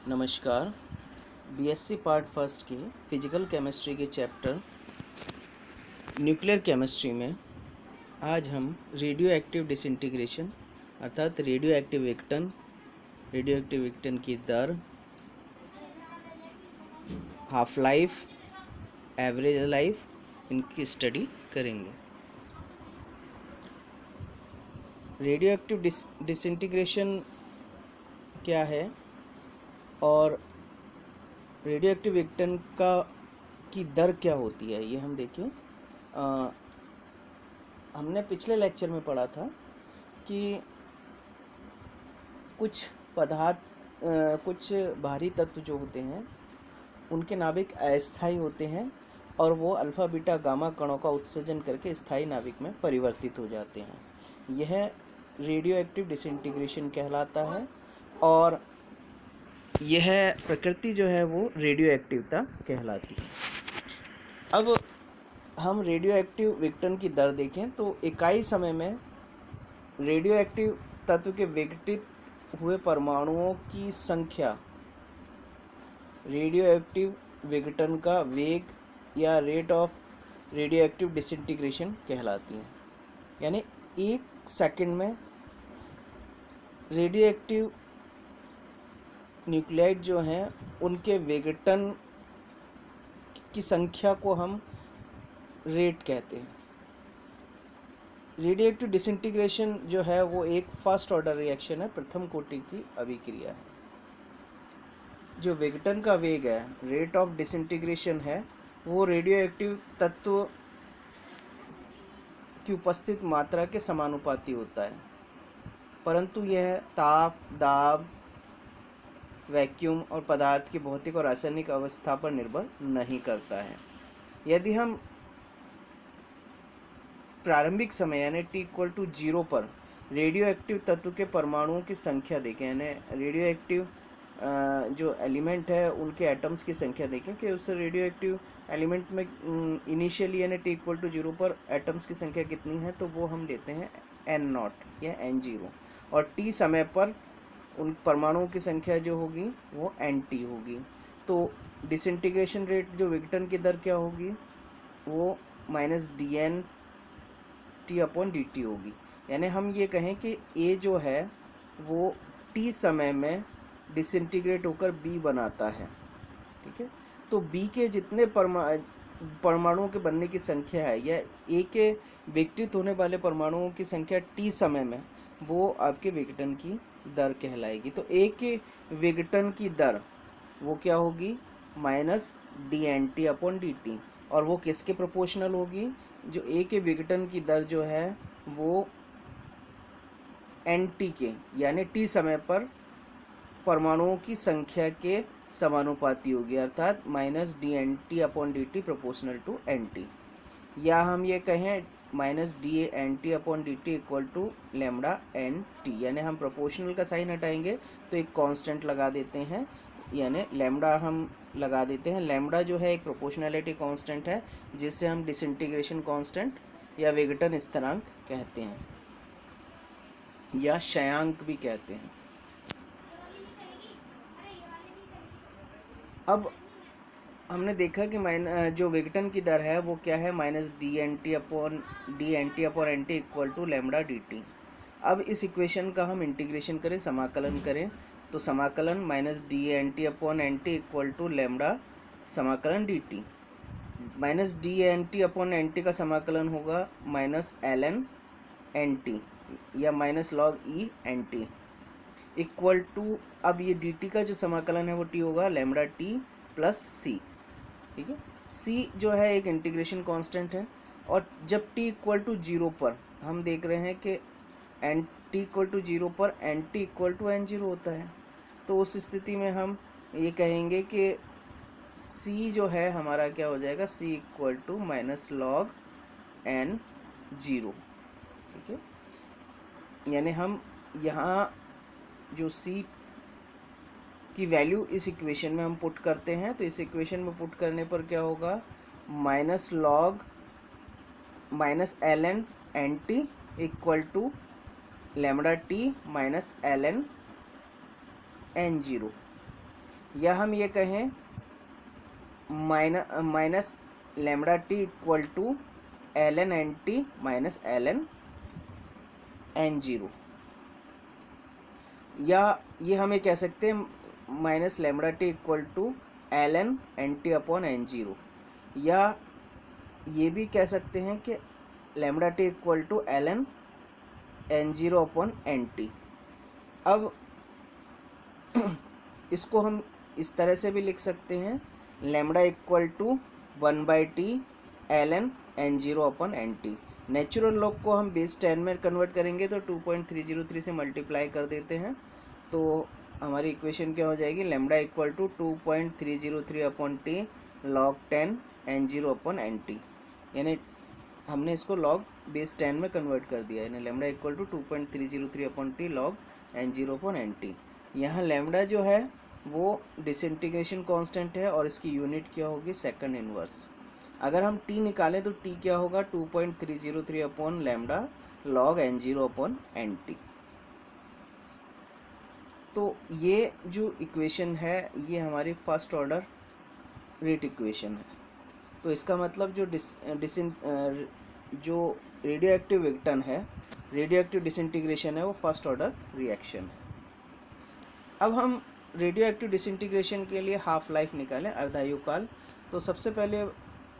नमस्कार। BSc part first के physical chemistry के चैप्टर न्यूक्लियर केमिस्ट्री में आज हम रेडियो एक्टिव डिसइंटीग्रेशन अर्थात रेडियो एक्टिव विघटन की दर, हाफ लाइफ, एवरेज लाइफ इनकी स्टडी करेंगे। रेडियो एक्टिव डिसइंटीग्रेशन क्या है और रेडियो एक्टिव विघटन की दर क्या होती है, ये हम देखें। हमने पिछले लेक्चर में पढ़ा था कि कुछ पदार्थ कुछ भारी तत्व जो होते हैं उनके नाभिक अस्थायी होते हैं और वो अल्फ़ा बीटा गामा कणों का उत्सर्जन करके स्थायी नाभिक में परिवर्तित हो जाते हैं। यह रेडियो एक्टिव डिसइंटीग्रेशन कहलाता है और यह प्रकृति जो है वो रेडियो एक्टिवता कहलाती है। अब हम रेडियो एक्टिव विघटन की दर देखें तो इकाई समय में रेडियो एक्टिव तत्व के विघटित हुए परमाणुओं की संख्या रेडियो एक्टिव विघटन का वेग या rate of radio active disintegration कहलाती है। यानी एक सेकंड में रेडियो एक्टिव न्यूक्लियाइड जो हैं उनके विघटन की संख्या को हम रेट कहते हैं। रेडियो एक्टिव डिसइंटीग्रेशन जो है वो एक फर्स्ट ऑर्डर रिएक्शन है, प्रथम कोटि की अभिक्रिया है। जो विघटन का वेग है, रेट ऑफ डिसइंटीग्रेशन है, वो रेडियो एक्टिव तत्व की उपस्थित मात्रा के समानुपाती होता है, परंतु यह ताप, दाब, वैक्यूम और पदार्थ की भौतिक और रासायनिक अवस्था पर निर्भर नहीं करता है। यदि हम प्रारंभिक समय यानी t=0 पर रेडियो एक्टिव तत्व के परमाणुओं की संख्या देखें, यानी रेडियो एक्टिव जो एलिमेंट है उनके एटम्स की संख्या देखें कि उस रेडियो एक्टिव एलिमेंट में इनिशियली यानी t=0 पर एटम्स की संख्या कितनी है, तो वो हम देते हैं n0 या n0 और t समय पर उन परमाणुओं की संख्या जो होगी वो nt होगी। तो डिसइंटीग्रेशन रेट जो विघटन की दर क्या होगी, वो -dN/dt होगी। यानी हम ये कहें कि A जो है वो t समय में डिसइंटीग्रेट होकर B बनाता है, ठीक है। तो B के जितने परमाणुओं के बनने की संख्या है या A के विघटित होने वाले परमाणुओं की संख्या t समय में, वो आपके विघटन की दर कहलाएगी। तो A के विघटन की दर वो क्या होगी, -dNt/dt, और वो किसके प्रोपोर्शनल होगी, जो A के विघटन की दर जो है वो Nt के यानी t समय पर परमाणुओं की संख्या के समानुपाती होगी, अर्थात -dNt/dt प्रोपोर्शनल टू Nt। या हम ये कहें -dNt/dt = λNt, यानी हम प्रोपोर्शनल का साइन हटाएंगे तो एक कांस्टेंट लगा देते हैं, यानी लैम्डा हम लगा देते हैं। लैम्डा जो है एक प्रोपोर्शनैलिटी कांस्टेंट है जिससे हम डिसइंटीग्रेशन कांस्टेंट या विघटन स्थिरांक कहते हैं या क्षयांक भी कहते हैं। अब हमने देखा कि जो विघटन की दर है वो क्या है, -dNt/dt = λdt। अब इस इक्वेशन का हम इंटीग्रेशन करें, समाकलन करें, तो समाकलन -dNt/nt = λ समाकलन dt, -dNt/nt का समाकलन होगा -ln/nt या -log e/nt इक्वल टू, अब ये dt का जो समाकलन है वो t होगा λt + c, ठीक है। c जो है एक इंटीग्रेशन कांस्टेंट है और जब t=0 पर हम देख रहे हैं कि t=0 पर nt=n0 होता है, तो उस स्थिति में हम ये कहेंगे कि c जो है हमारा क्या हो जाएगा, c = -log n0, ठीक है। यानी हम यहाँ जो c की वैल्यू इस इक्वेशन में हम पुट करते हैं, तो इस इक्वेशन में पुट करने पर क्या होगा, -log -ln/nt = λt - ln n0। या हम ये कहें minus lambda T equal to ln NT minus ln N0, या ये हमें कह सकते हैं minus lambda T equal to ln NT upon N0, या ये भी कह सकते हैं कि lambda T equal to ln N0 upon NT। अब इसको हम इस तरह से भी लिख सकते हैं, lambda equal to 1/t ln N0 upon NT। Natural log को हम बेस 10 में कन्वर्ट करेंगे तो 2.303 से मल्टीप्लाई कर देते हैं, तो हमारी इक्वेशन क्या हो जाएगी, lambda equal to 2.303 upon T log 10 N0 upon NT। यानी हमने इसको log बेस 10 में कन्वर्ट कर दिया, यानी lambda equal to 2.303 upon T log N0 upon NT। यहाँ लैम्बडा जो है वो डिसइंटीग्रेशन कांस्टेंट है और इसकी यूनिट क्या होगी, सेकंड इनवर्स। अगर हम t निकालें तो t क्या होगा, 2.303 upon lambda log N0 upon NT। तो ये जो इक्वेशन है ये हमारी फर्स्ट ऑर्डर रेट इक्वेशन है। तो इसका मतलब जो रेडियो एक्टिव विघटन है, रेडियो एक्टिव डिसइंटीग्रेशन है, वो फर्स्ट ऑर्डर रिएक्शन है। अब हम रेडियो एक्टिव डिसइंटीग्रेशन के लिए हाफ लाइफ निकालें, अर्धायुकाल। तो सबसे पहले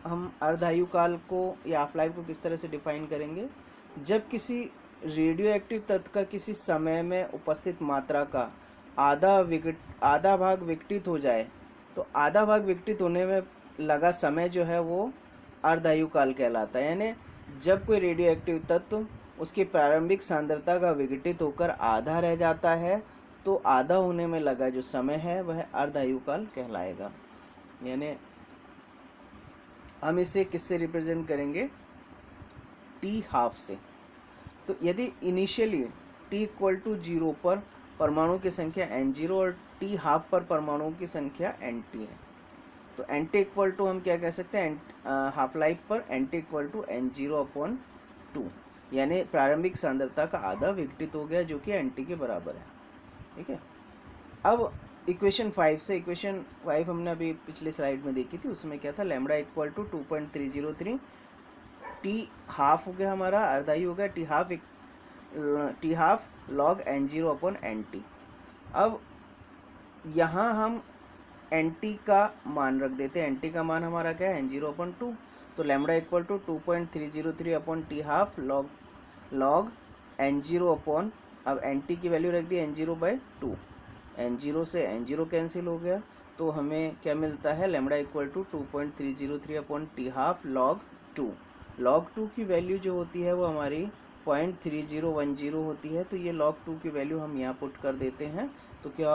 हम अर्धायुकाल को या हाफ लाइफ को किस तरह से डिफाइन करेंगे, जब किसी रेडियो एक्टिव तत्व का किसी समय में उपस्थित मात्रा का आधा भाग विघटित हो जाए, तो आधा भाग विघटित होने में लगा समय जो है वो अर्धायुकाल कहलाता है। यानी जब कोई रेडियो एक्टिव तत्व उसकी प्रारंभिक सांद्रता का विघटित होकर आधा रह जाता है, तो आधा होने में लगा जो समय है वह अर्धायुकाल कहलाएगा। यानी हम इसे किससे रिप्रेजेंट करेंगे, टी हाफ से। तो यदि इनिशियली टी इक्वल टू 0 पर परमाणु की संख्या N0 और टी हाफ पर परमाणुओं की संख्या NT है, तो NT इक्वल टू हम क्या कह सकते हैं, हाफ लाइफ पर NT equal to N0 upon 2, यानी प्रारंभिक सांद्रता का आधा विघटित हो गया जो कि NT के बराबर है। ठीक है। अब इक्वेशन 5 से, इक्वेशन 5 हमने अभी पिछले स्लाइड में देखी थी, उसमें क्या था, lambda equal to 2.303, T half हो गया हमारा, अर्धाई हो गया, T half log N0 upon NT। अब यहाँ हम NT का मान रख देते हैं, NT का मान हमारा क्या है, N0 अपॉन 2, तो lambda equal to 2.303 upon T half log N0 upon, अब NT की वैल्यू रख दी N0/2, N0 से N0 कैंसिल हो गया, तो हमें क्या मिलता है, lambda equal to 2.303 upon T half log 2 की वैल्यू जो होती है वो हमारी 0.3010 होती है। तो ये log 2 की वैल्यू हम यहाँ पुट कर देते हैं, तो क्या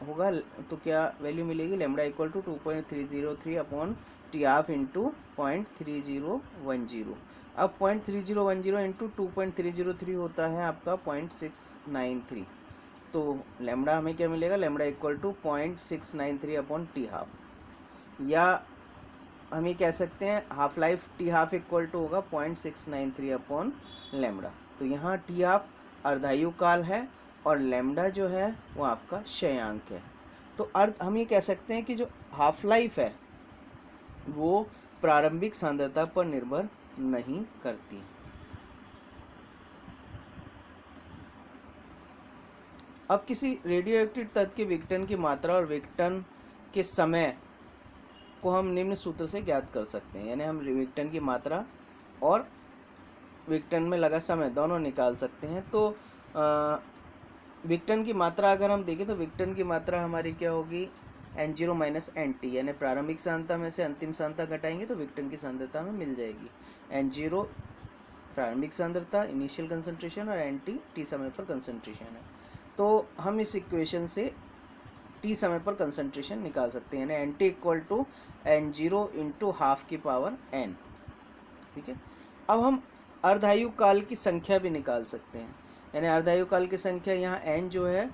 होगा, तो क्या वैल्यू मिलेगी, lambda equal to 2.303 upon T half into 0.3010। अब 0.3010 इंटू 2.303 होता है आपका 0.693, तो लैम्बडा हमें क्या मिलेगा, lambda equal to 0.693 upon T half, या हम ये कह सकते हैं half life T half equal to होगा 0.693 अपॉन लैम्बडा। तो यहाँ टी हाफ अर्धायुकाल है और लैम्बडा जो है वो आपका क्षयांक है। तो हम ये कह सकते हैं कि जो हाफ लाइफ है वो प्रारंभिक सांद्रता पर निर्भर नहीं करती। अब किसी रेडियो एक्टिव तत्व के विघटन की मात्रा और विघटन के समय को हम निम्न सूत्र से ज्ञात कर सकते हैं, यानी हम विघटन की मात्रा और विघटन में लगा समय दोनों निकाल सकते हैं। तो विघटन की मात्रा अगर हम देखें तो विघटन की मात्रा हमारी क्या होगी, N0 माइनस NT, यानी प्रारंभिक सांद्रता में से अंतिम सांद्रता घटाएंगे तो विघटन की सांद्रता हमें मिल जाएगी। N0 प्रारंभिक सांद्रता इनिशियल कंसंट्रेशन और NT टी समय पर कंसंट्रेशन है। तो हम इस इक्वेशन से टी समय पर कंसंट्रेशन निकाल सकते हैं, यानी NT equal to N0 into half की पावर n। ठीक है। अब हम अर्धायुकाल की संख्या भी निकाल सकते हैं, यानी अर्धायुकाल की संख्या, यहाँ n जो है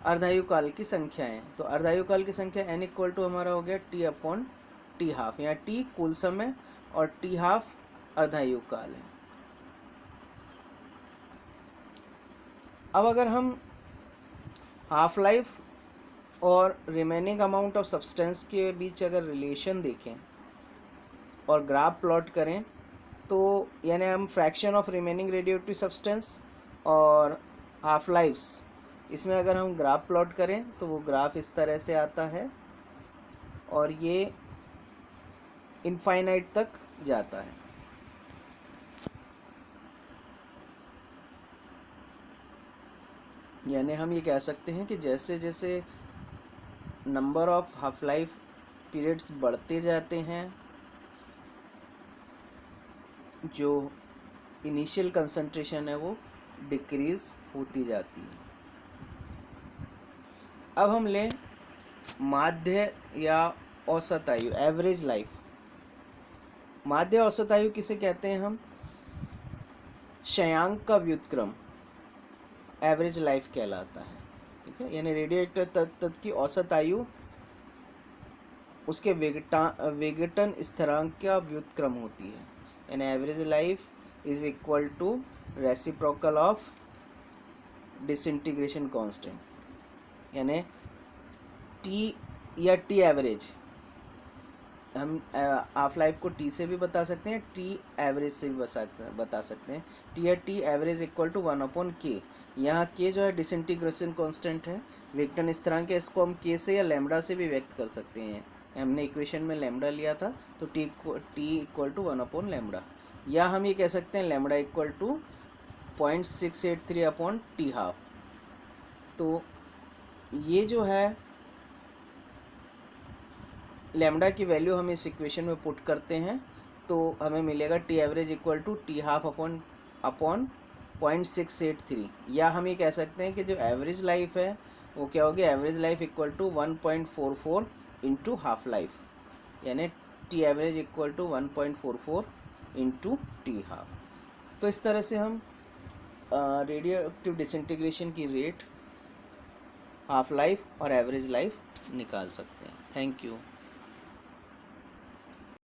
अर्धायुकाल की संख्या है, तो अर्धायुकाल की संख्या n इक्वल टू हमारा हो गया t अपॉन टी हाफ, यहाँ t कुल समय और टी हाफ अर्धायुकाल है। अब अगर हम हाफ लाइफ और रिमेनिंग अमाउंट ऑफ सब्सटेंस के बीच अगर रिलेशन देखें और ग्राफ प्लॉट करें तो यानी हम fraction of remaining radioactive substance और हाफ लाइफ्स, इसमें अगर हम ग्राफ प्लॉट करें तो वो ग्राफ इस तरह से आता है और ये इनफाइनाइट तक जाता है। यानी हम ये कह सकते हैं कि जैसे जैसे number of half life periods बढ़ते जाते हैं, जो इनिशियल कंसंट्रेशन है वो डिक्रीज होती जाती है। अब हम लें माध्य या औसत आयु, एवरेज लाइफ। माध्य औसत आयु किसे कहते हैं हम? क्षयांक का व्युत्क्रम एवरेज लाइफ कहलाता है। ठीक है, यानी रेडियोएक्टिव तत्व की औसत आयु उसके विघटन स्थिरांक का व्युत्क्रम होती है। यानी average life is equal to reciprocal of disintegration constant. यानी टी या टी एवरेज, हम हाफ लाइफ को टी से भी बता सकते हैं, टी एवरेज से भी बता सकते हैं। टी या T average equal to 1/k। यहाँ के जो है डिसइंटीग्रेशन कांस्टेंट है, विघटन स्थिरांक है, इसको हम के से या लैम्डा से भी व्यक्त कर सकते हैं। हमने इक्वेशन में लैम्डा लिया था तो टी इक्वल टू 1/λ, या हम ये कह सकते हैं लैम्डा इक्वल टू 0.683/t²। तो ये जो है लैम्डा की वैल्यू हम इस इक्वेशन में पुट करते हैं तो हमें मिलेगा T average equal to t½ upon 0.683। या हम ये कह सकते हैं कि जो एवरेज लाइफ है वो क्या होगी? Average life equal to 1.44 into half life, यानी T average equal to 1.44 into T half. तो इस तरह से हम रेडियो एक्टिव डिसइंटीग्रेशन की रेट, हाफ लाइफ और एवरेज लाइफ निकाल सकते हैं। Thank you.